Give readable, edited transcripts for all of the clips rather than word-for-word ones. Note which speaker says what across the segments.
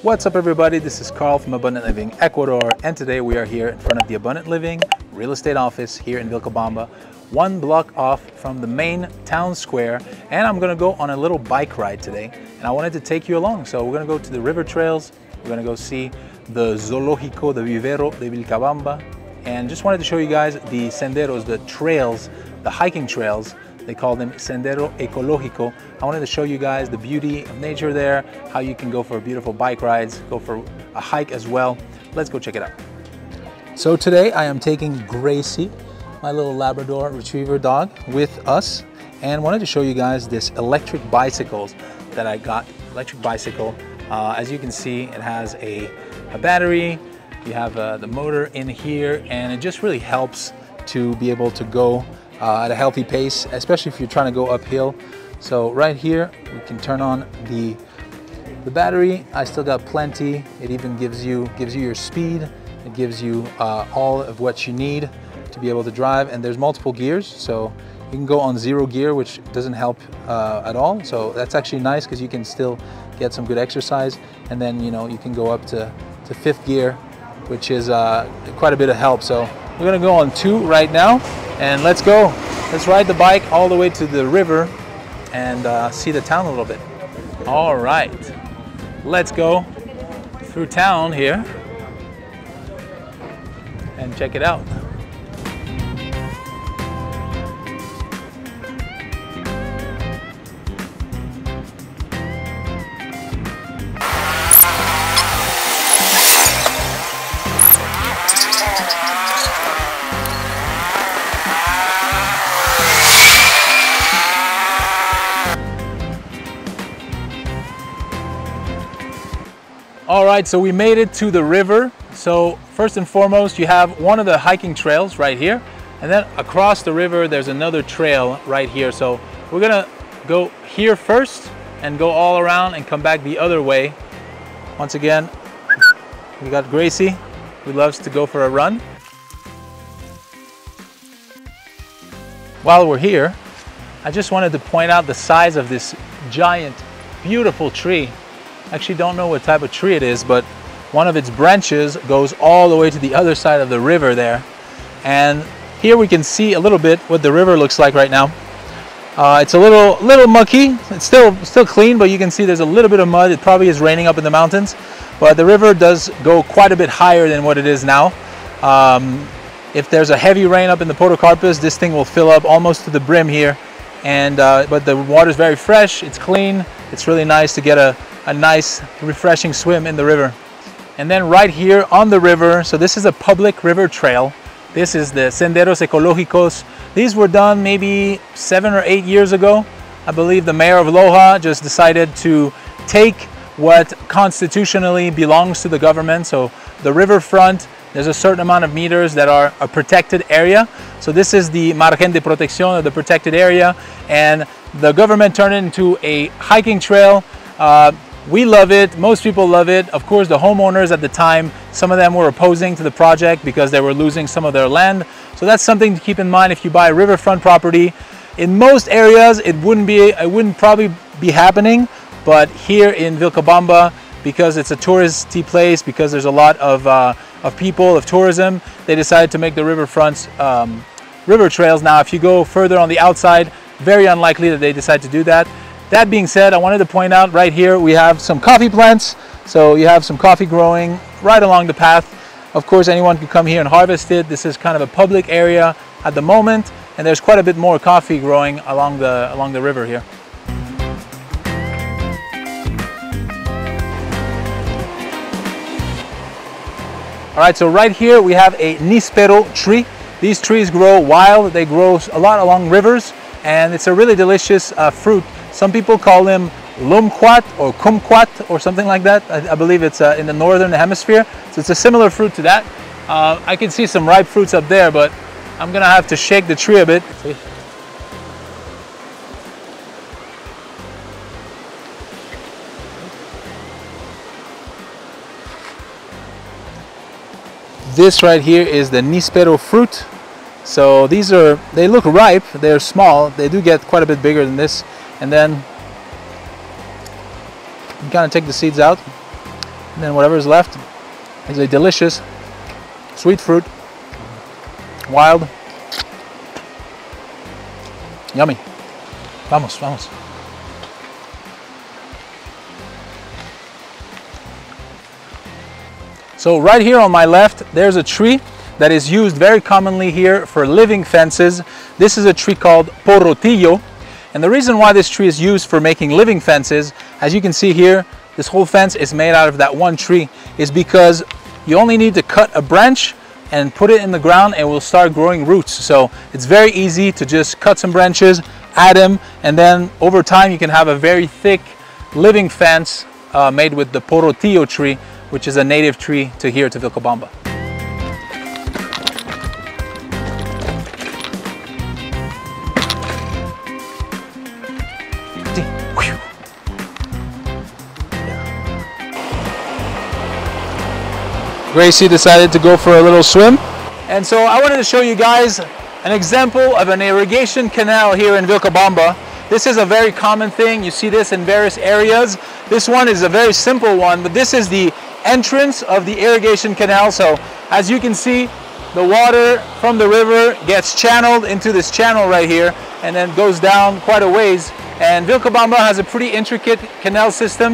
Speaker 1: What's up everybody, this is Carl from Abundant Living Ecuador, and today we are here in front of the Abundant Living real estate office here in Vilcabamba, one block off from the main town square, and I'm gonna go on a little bike ride today, and I wanted to take you along. So we're gonna go to the river trails, we're gonna go see the Zoológico de Vivero de Vilcabamba, and just wanted to show you guys the senderos, the trails, the hiking trails. They call them Sendero Ecológico. I wanted to show you guys the beauty of nature there, how you can go for beautiful bike rides, go for a hike as well. Let's go check it out. So today I am taking Gracie, my little Labrador Retriever dog, with us, and wanted to show you guys this electric bicycles that I got. Electric bicycle. As you can see, it has a battery. You have the motor in here, and it just really helps to be able to go at a healthy pace, especially if you're trying to go uphill. So right here, we can turn on the battery. I still got plenty. It even gives you your speed. It gives you all of what you need to be able to drive. And there's multiple gears, so you can go on 0 gear, which doesn't help at all. So that's actually nice because you can still get some good exercise. And then you can go up to 5th gear, which is quite a bit of help. So we're gonna go on 2 right now. And let's go. Let's ride the bike all the way to the river and see the town a little bit. All right, let's go through town here and check it out. All right, so we made it to the river. So first and foremost, you have one of the hiking trails right here, and then across the river there's another trail right here. So we're gonna go here first and go all around and come back the other way. Once again, we got Gracie, who loves to go for a run. While we're here, I just wanted to point out the size of this giant, beautiful tree. Actually don't know what type of tree it is, but one of its branches goes all the way to the other side of the river there. And here we can see a little bit what the river looks like right now. It's a little mucky. It's still clean, but you can see there's a little bit of mud. It probably is raining up in the mountains, but the river does go quite a bit higher than what it is now. If there's a heavy rain up in the Podocarpus, this thing will fill up almost to the brim here. And but the water is very fresh. It's clean. It's really nice to get a nice refreshing swim in the river. And then right here on the river, so this is a public river trail. This is the Senderos Ecológicos. These were done maybe 7 or 8 years ago. I believe the mayor of Loja just decided to take what constitutionally belongs to the government. So the riverfront, there's a certain amount of meters that are a protected area. So this is the margen de protección, of the protected area, and the government turned it into a hiking trail. We love it. Most people love it. Of course, the homeowners at the time, some of them were opposing to the project because they were losing some of their land. So that's something to keep in mind if you buy a riverfront property. In most areas, it wouldn't probably be happening, but here in Vilcabamba, because it's a touristy place, because there's a lot of people, of tourism, they decided to make the riverfronts river trails. Now, if you go further on the outside, very unlikely that they decide to do that. That being said, I wanted to point out right here we have some coffee plants. So you have some coffee growing right along the path. Of course, anyone can come here and harvest it. This is kind of a public area at the moment, and there's quite a bit more coffee growing along the river here. All right, so right here we have a níspero tree. These trees grow wild. They grow a lot along rivers, and it's a really delicious fruit. Some people call them lumquat or kumquat or something like that. I believe it's in the northern hemisphere. So it's a similar fruit to that. I can see some ripe fruits up there, but I'm gonna have to shake the tree a bit. See? This right here is the níspero fruit. So they look ripe, they're small, they do get quite a bit bigger than this. And then you kind of take the seeds out. And then whatever is left is a delicious sweet fruit, wild, yummy. Vamos, vamos. So right here on my left, there's a tree that is used very commonly here for living fences. This is a tree called porrotillo. And the reason why this tree is used for making living fences, as you can see here, this whole fence is made out of that one tree, is because you only need to cut a branch and put it in the ground and it will start growing roots. So it's very easy to just cut some branches, add them, and then over time you can have a very thick living fence made with the porrotillo tree, which is a native tree to here to Vilcabamba. Gracie decided to go for a little swim. And so I wanted to show you guys an example of an irrigation canal here in Vilcabamba. This is a very common thing. You see this in various areas. This one is a very simple one, but this is the entrance of the irrigation canal. So as you can see, the water from the river gets channeled into this channel right here and then goes down quite a ways. And Vilcabamba has a pretty intricate canal system.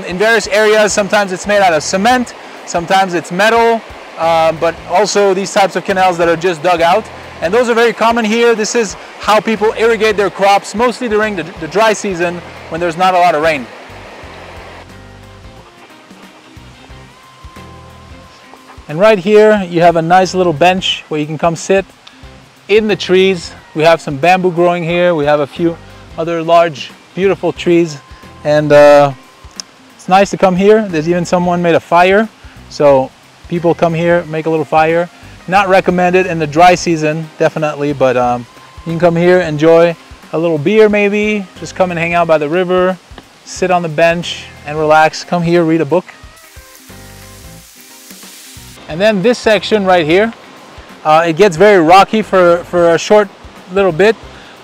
Speaker 1: In various areas, sometimes it's made out of cement, sometimes it's metal, but also these types of canals that are just dug out. And those are very common here. This is how people irrigate their crops, mostly during the dry season when there's not a lot of rain. And right here you have a nice little bench where you can come sit in the trees. We have some bamboo growing here. We have a few other large, beautiful trees. And it's nice to come here. There's even someone made a fire. So people come here, make a little fire. Not recommended in the dry season, definitely, but you can come here, enjoy a little beer maybe, just come and hang out by the river, sit on the bench and relax. Come here, read a book. And then this section right here, it gets very rocky for a short little bit.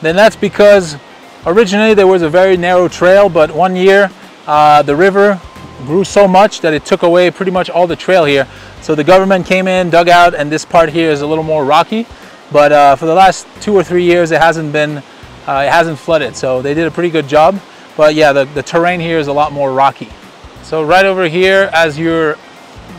Speaker 1: Then that's because originally there was a very narrow trail, but one year the river grew so much that it took away pretty much all the trail here. So the government came in, dug out, and this part here is a little more rocky. But for the last 2 or 3 years, it hasn't flooded. So they did a pretty good job. But yeah, the terrain here is a lot more rocky. So right over here, as you're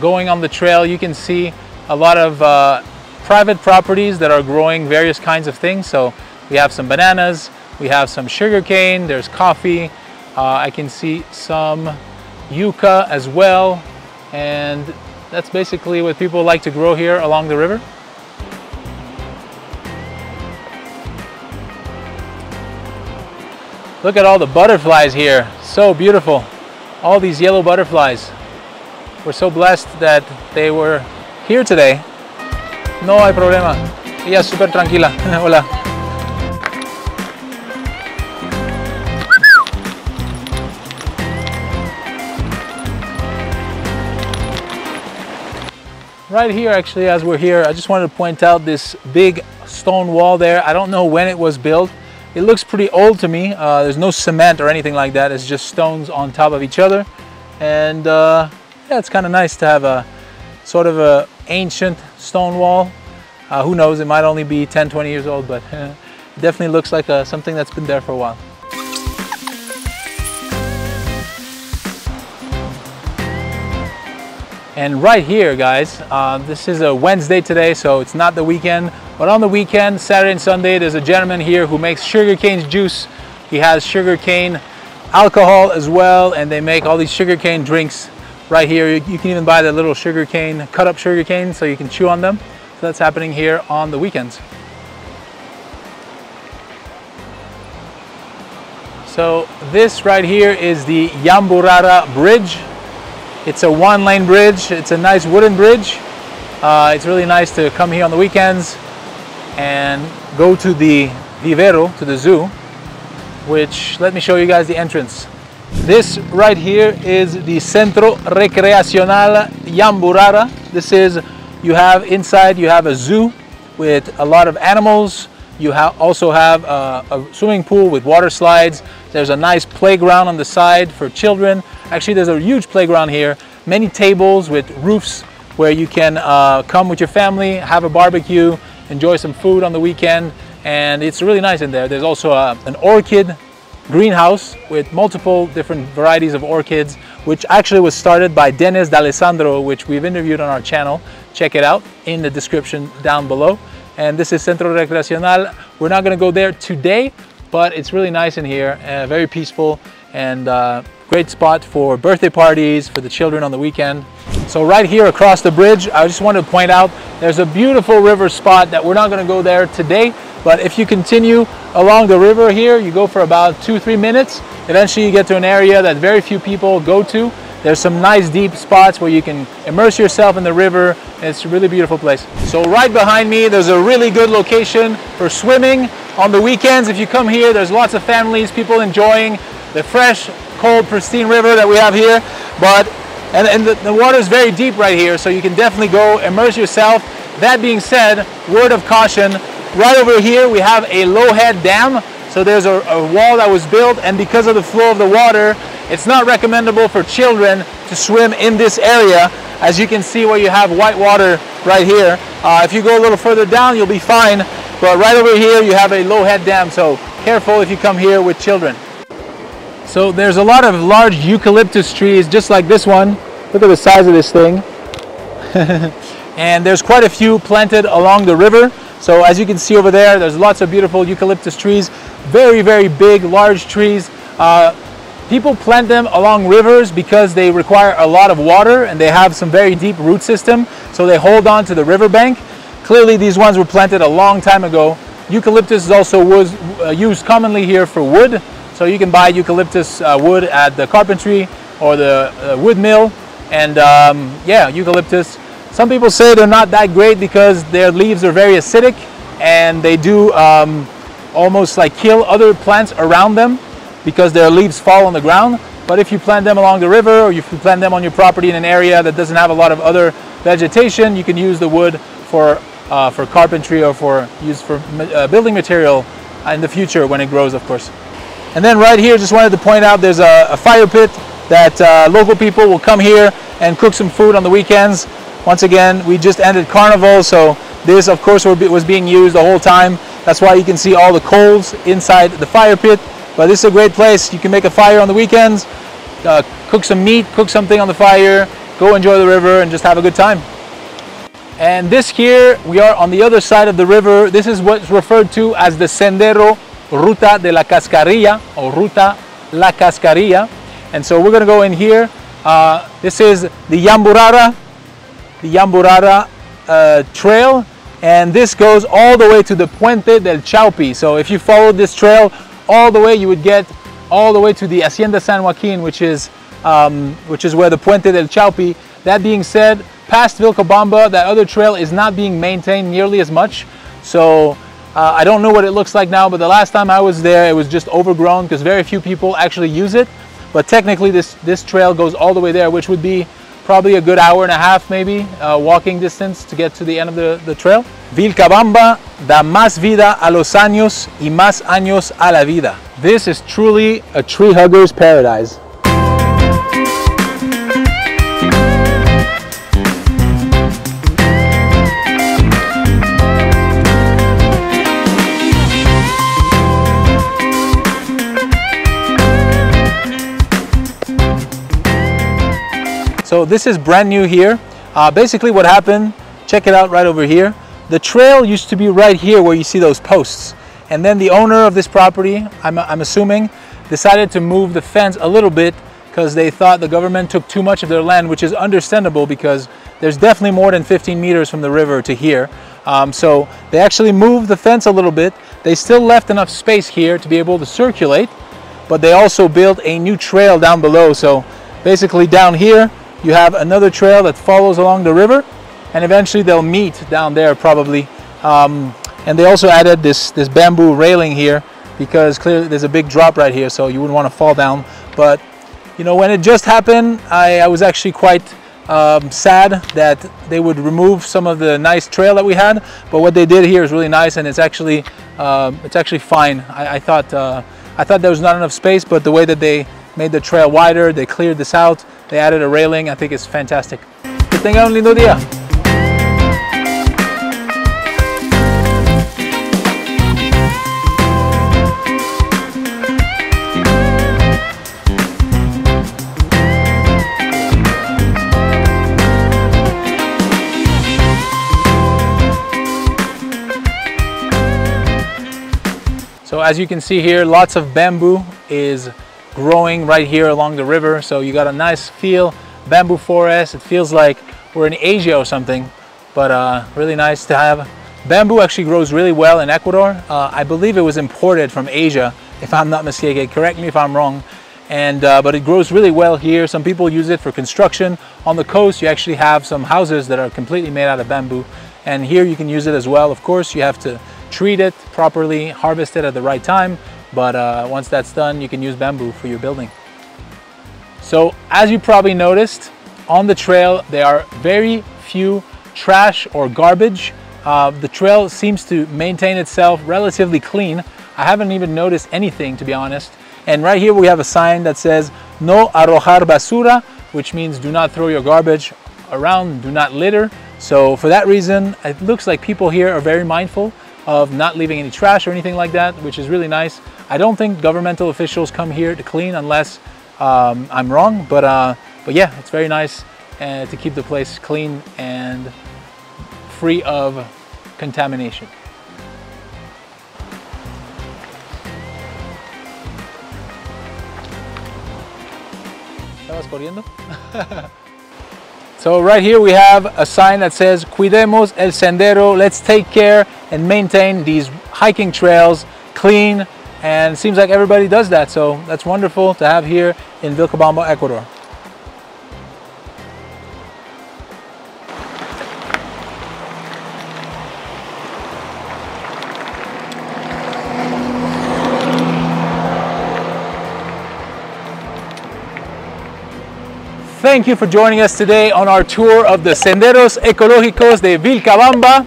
Speaker 1: going on the trail, you can see a lot of private properties that are growing various kinds of things. So we have some bananas, we have some sugarcane, there's coffee. I can see some yucca as well, and that's basically what people like to grow here along the river. Look at all the butterflies here, so beautiful. All these yellow butterflies. We're so blessed that they were here today. No hay problema. Ella es súper tranquila. Hola. Right here, actually, as we're here, I just wanted to point out this big stone wall there. I don't know when it was built. It looks pretty old to me. There's no cement or anything like that. It's just stones on top of each other. And yeah, it's kind of nice to have a sort of a ancient stone wall. Who knows, it might only be 10, 20 years old, but it definitely looks like something that's been there for a while. And right here, guys, this is a Wednesday today, so it's not the weekend. But on the weekend, Saturday and Sunday, there's a gentleman here who makes sugarcane juice. He has sugarcane alcohol as well, and they make all these sugarcane drinks right here. You can even buy the little sugarcane, cut up sugarcane, so you can chew on them. So that's happening here on the weekends. So this right here is the Yamburara Bridge. It's a one-lane bridge. It's a nice wooden bridge. It's really nice to come here on the weekends and go to the vivero, to the zoo, which, let me show you guys the entrance. This right here is the Centro Recreacional Yamburara. This is, you have inside, you have a zoo with a lot of animals. You also have a swimming pool with water slides. There's a nice playground on the side for children. Actually, there's a huge playground here. Many tables with roofs where you can come with your family, have a barbecue, enjoy some food on the weekend, and it's really nice in there. There's also an orchid greenhouse with multiple different varieties of orchids, which actually was started by Dennis D'Alessandro, which we've interviewed on our channel. Check it out in the description down below. And this is Centro Recreacional. We're not going to go there today, but it's really nice in here, very peaceful, and great spot for birthday parties for the children on the weekend. So right here across the bridge, I just wanted to point out there's a beautiful river spot that we're not going to go there today, but if you continue along the river here, you go for about 2-3 minutes. Eventually you get to an area that very few people go to. There's some nice deep spots where you can immerse yourself in the river. It's a really beautiful place. So right behind me, there's a really good location for swimming on the weekends. If you come here, there's lots of families, people enjoying the fresh, cold, pristine river that we have here. And the water is very deep right here, so you can definitely go immerse yourself. That being said, word of caution, right over here we have a low-head dam. So there's a wall that was built, and because of the flow of the water, it's not recommendable for children to swim in this area. As you can see where you have white water right here. If you go a little further down, you'll be fine. But right over here, you have a low-head dam, so careful if you come here with children. So there's a lot of large eucalyptus trees, just like this one. Look at the size of this thing. And there's quite a few planted along the river. So as you can see over there, there's lots of beautiful eucalyptus trees. Very, very big, large trees. People plant them along rivers because they require a lot of water and they have some very deep root system, so they hold on to the riverbank. Clearly these ones were planted a long time ago. Eucalyptus also was used commonly here for wood, so you can buy eucalyptus wood at the carpentry or the wood mill. And yeah, eucalyptus, some people say they're not that great because their leaves are very acidic and they do almost like kill other plants around them because their leaves fall on the ground. But if you plant them along the river, or if you plant them on your property in an area that doesn't have a lot of other vegetation, you can use the wood for carpentry or for building material in the future when it grows, of course. And then right here, just wanted to point out there's a fire pit that local people will come here and cook some food on the weekends. Once again, we just ended Carnival, so this of course was being used the whole time. That's why you can see all the coals inside the fire pit. But this is a great place. You can make a fire on the weekends, cook some meat, cook something on the fire, go enjoy the river and just have a good time. And this here, we are on the other side of the river. This is what's referred to as the Sendero Ruta de la Cascarilla, or Ruta La Cascarilla. And so we're going to go in here. This is the Yamburara trail, and this goes all the way to the Puente del Chaupi. So if you followed this trail all the way, you would get all the way to the Hacienda San Joaquin, which is where the Puente del Chaupi. That being said, past Vilcabamba, that other trail is not being maintained nearly as much. So I don't know what it looks like now, but the last time I was there, it was just overgrown because very few people actually use it. But technically this trail goes all the way there, which would be probably a good hour and a half maybe walking distance to get to the end of the trail. Vilcabamba da más vida a los años y más años a la vida. This is truly a tree hugger's paradise. So this is brand new here. Basically what happened, check it out right over here. The trail used to be right here where you see those posts. And then the owner of this property, I'm assuming, decided to move the fence a little bit because they thought the government took too much of their land, which is understandable because there's definitely more than 15 meters from the river to here. So they actually moved the fence a little bit. They still left enough space here to be able to circulate, but they also built a new trail down below. So basically down here, you have another trail that follows along the river, and eventually they'll meet down there probably. And they also added this bamboo railing here because clearly there's a big drop right here, so you wouldn't want to fall down. But you know, when it just happened, I was actually quite sad that they would remove some of the nice trail that we had. But what they did here is really nice, and it's actually fine. I thought I thought there was not enough space, but the way that they made the trail wider, they cleared this out, they added a railing, I think it's fantastic. Que tengan un lindo día. So as you can see here, lots of bamboo is growing right here along the river. So you got a nice feel, bamboo forest. It feels like we're in Asia or something, but really nice to have. Bamboo actually grows really well in Ecuador. I believe it was imported from Asia, if I'm not mistaken. Correct me if I'm wrong. But it grows really well here. Some people use it for construction. On the coast, you actually have some houses that are completely made out of bamboo. And here you can use it as well. Of course, you have to treat it properly, harvest it at the right time, but once that's done, you can use bamboo for your building. So as you probably noticed, on the trail there are very few trash or garbage. The trail seems to maintain itself relatively clean. I haven't even noticed anything, to be honest. And right here we have a sign that says no arrojar basura, which means do not throw your garbage around, do not litter. So for that reason, it looks like people here are very mindful of not leaving any trash or anything like that, which is really nice. I don't think governmental officials come here to clean unless I'm wrong, but yeah, it's very nice to keep the place clean and free of contamination. ¿Estabas corriendo? So right here we have a sign that says Cuidemos el sendero. Let's take care and maintain these hiking trails clean, and it seems like everybody does that, so that's wonderful to have here in Vilcabamba, Ecuador. Thank you for joining us today on our tour of the Senderos Ecológicos de Vilcabamba.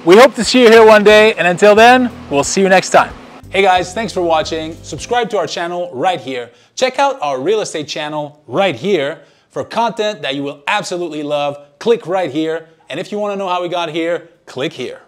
Speaker 1: We hope to see you here one day, and until then, we'll see you next time. Hey guys, thanks for watching. Subscribe to our channel right here. Check out our real estate channel right here for content that you will absolutely love. Click right here. And if you want to know how we got here, click here.